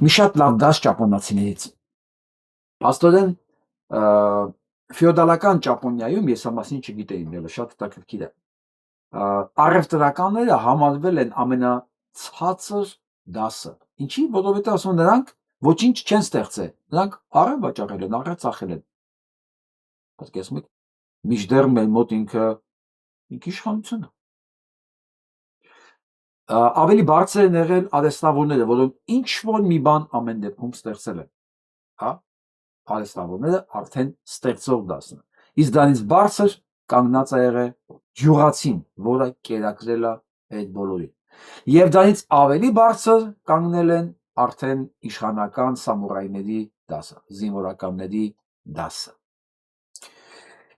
մի շատ լավ դաս ճապոնացիներից։ Աստորեն ֆեոդալական Ճապոնիայում ես ամասին չգիտեի, ելը շատ հետաքրքիր է։ Առևտրականները համարվել են ամենացածր դասը։ Ինչի՞, որովհետև ասում նրանք ոչինչ չեն ստեղծել, նրանք առև վաճառել են, առև ծախել են։ Պատկերացնում եք, մինչդեռ մեր մոտ ինքը իշխանությունը։ Ավելի բարձր են եղել արհեստավորները, որոնք ինչ որ մի բան ամեն դեպքում ստեղծել են, հա, արհեստավորները արդեն ստեղծող դասն է։ Իսկ դրանից բարձր կանգնած է եղել ջուղացին, որը կերակրել է այդ բոլորին։ Եվ դրանից ավելի բարձր կանգնել են արդեն իշխանական սամուրայների դասը, զինվորականների դասը։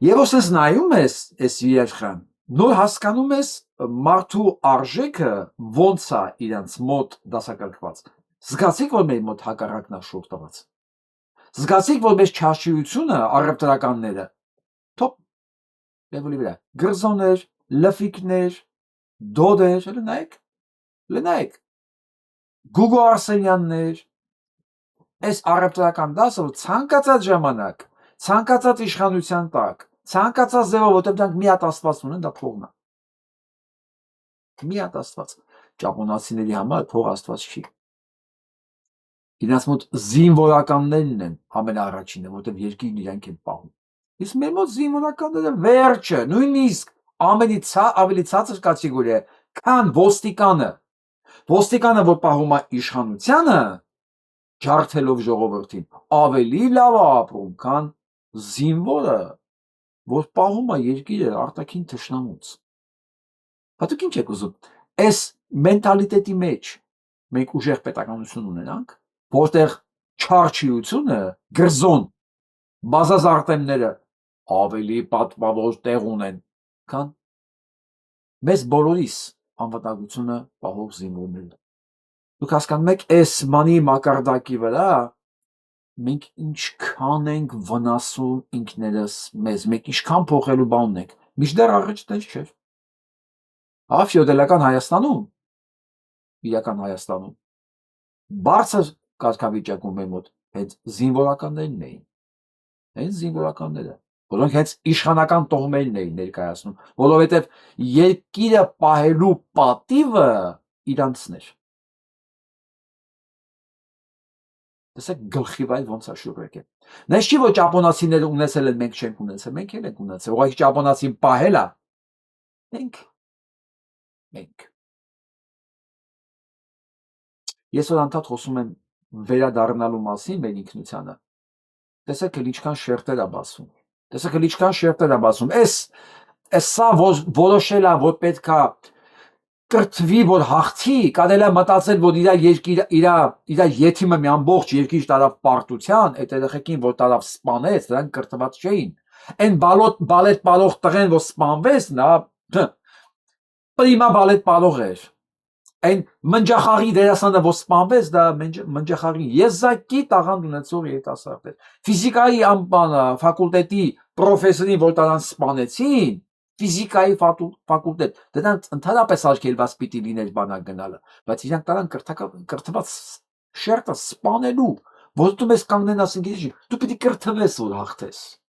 Եվ ոսես նայում ես այս երեխան, նոր հասկանում ես մարդու արժեքը ոնց է իրանց մոտ դասակարգված։ Զգացիք, որ մեր մոտ հակառակն է շուռ տված։ Զգացիք, որ մեր չարչիությունը առևտրականները թոփ լեվելի վրա գրզոներ, լֆիկներ, դոդեր, լնայեք Գուգո Արսենյաններ, այս առևտրական դասը ցանկացած ժամանակ, ցանկացած իշխանության տակ, ցանկացած ձևով, որտեղ դրանք մի հատ աստված ունեն, դա փողն է։ Մի հատ աստված։ Ճապոնացիների համար փող աստված չի։ Իրենց մոտ զինվորականներն են ամենաառաջինը, որտեղ երկիրն իրանք են պահում։ Իսկ մեր մոտ զինվորականները վերջը, նույնիսկ ավելի ցածր կատեգորիա, քան ոստիկանը։ Ոստիկանը, որ պահում է իշխանությանը, ջարդելով ժողովրդին, ավելի լավ է ապրում, քան զինվորը, որ պահում է երկիրը արտաքին թշնամուց։ Հատուկ ինչ եք ուզում, այս մենտալիտետի մեջ մենք ուժեղ պետականություն ունենանք, որտեղ չարչիությունը, գրզոն, բազազարտեմները ավելի պատվավոր տեղ ունեն, քան մեզ բոլորիս անվտանգությունը պահող զինվորները։ Դուք հասկանում եք, այս մանի մակարդակի վրա մենք ինչքան ենք վնասում ինքներս մեզ, մենք ինչքան փոխելու բան ունենք, մինչդեռ առաջ տես չէր։ Հա, ֆեոդալական Հայաստանում, իրական Հայաստանում, բարձր կարգավիճակում մեր մոտ հենց զինվորականներն էին, հենց զինվորականները, որոնք հենց իշխանական տոհմերն էին ներկայացնում, որովհետև երկիրը պահելու պատիվը իրանցն էր։ Տեսեք գլխի վայր ոնց է շուռ եկել։ Նես չի, որ ճապոնացիները ունեցել են, մենք չենք ունեցել, մենք էլ ենք ունեցել, ուղղակի ճապոնացին պահել է։ Մենք։ Ես որ անդադ խոսում եմ վերադառնալու մասին մեր ինքնությանը, տեսեք էլ ինչքան շերտեր է բացվում։ Տեսեք էլ ինչքան շերտեր է բացվում։ Սա որոշել է, որ պետքա կրթվի, որ հաղթի, կարելի է մտածել, որ իր եթիմը մի ամբողջ երկիր տարավ պարտության, այդ երեխեքին, որ տարավ սպանեց, դրանք կրթված չէին։ Այն բալետ պարող տղեն, որ սպանվեց, նա պրիմա բալետ պարող էր։ Այն մնջախաղի դերասանը, որ սպանվեց, դա մնջախաղի եզակի տաղանդ ունեցող երիտասարդ էր։ Ֆիզիկայի ֆակուլտետի պրոֆեսորին, որ տարան սպանեցին, ֆիզիկայի ֆակուլտետ, դրանք ընդհանրապես արգելված պիտի լիներ բանակ գնալը, բայց իրանք տարան կրթված շերտը սպանելու, որ դու մեզ կանգնեն ասին, դու պիտի կրթվես, որ հաղթես։